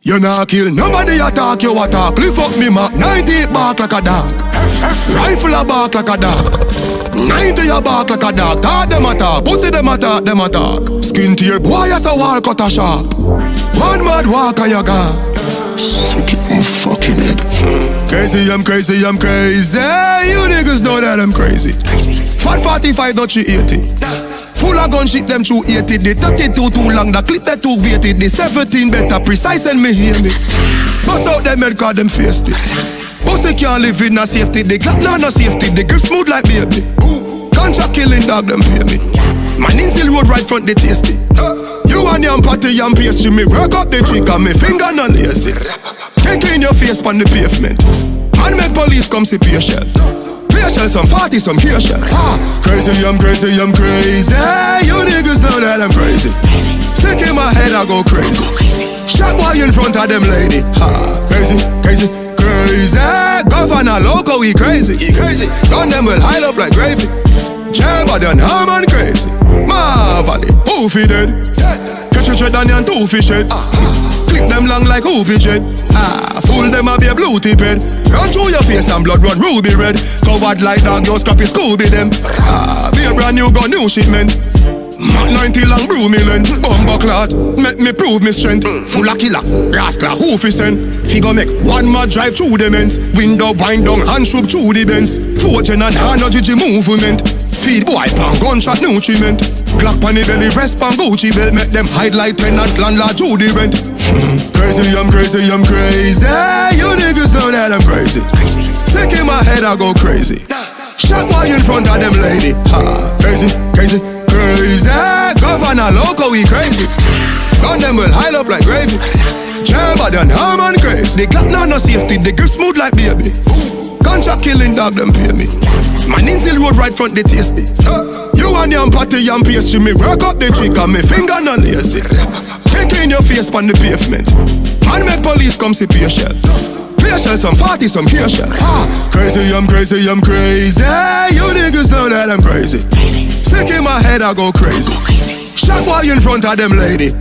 You not kill nobody attack, you attack. Lift up me Mac 90 bark like a dog. Rifle a bark like a dog. 90 a bark like a dog. Talk them attack, pussy them attack, them attack. Skin to your boy as a wall cut a sharp. One mad walk and you gone. Sick in my fucking head. Crazy, I'm crazy, I'm crazy. You niggas know that I'm crazy. Fat 45, not she 80. Full of gun shit, them 280. The 32 too long, the clip that too weighted. The 17 better precise and me hear me. Bust out them head cause them faced it. Pussy can't live in no safety. The clock no safety. The grip smooth like baby. Contract killing dog, them pay me. Man in still road right front, they tasty. You and your patty and pastry. Me work up the chick and me finger no lazy. Kick in your face on the pavement. Man make police come see patient. Patient some 40, some patient. Crazy, I'm crazy, I'm crazy. You niggas know that I'm crazy. Sick in my head, I go crazy. Shot boy in front of them lady. Crazy, crazy, crazy. Governor loco, we crazy. Gun them will hide up like gravy. Jabba done Harman crazy. Marvelly, who fi dead? Catch a tread on and two fish head. Clip them long like hoopy jet. Fool them a be a blue tip head. Run through your face and blood run ruby red. Covered like dog, your scrappy Scooby them. Be a brand new gun, new shipment. Mac 90 long brew me length. Bumbo clot, make me prove me strength. Full of killer, rascal, who fi send? Figure make one more drive through the men's. Window wind down, hand shoot through the bends. Fortune and hand no GG movement. Feed boy pan gunshot nutriment. Glock pan the belly, rest pan Gucci belt. Make them hide like tenant landlord to the rent. Crazy, I'm crazy, I'm crazy. You niggas know that I'm crazy. Sick in my head, I go crazy. Shot boy in front of them lady. Crazy, crazy, crazy. Governor loco, we crazy. Gun them will hide up like gravy. Jabba done Harman crazy. The Glock no safety, the grip smooth like baby. Contract killing dog, them pay me. Man in still road right front, they tasty. You and your patty and pastry. Me work up the chick and me finger no lazy. Kick in your face on the pavement. Man make police come see patient. Patient some 40, some patient. Crazy, I'm crazy, I'm crazy. You niggas know that I'm crazy. Sick in my head, I go crazy. Shot boy in front of them lady.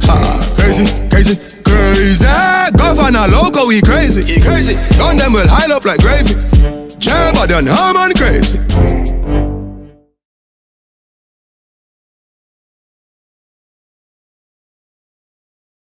Crazy, crazy, crazy. Governor loco, we crazy. Gun them will hide up like gravy. Jabba done Harman crazy.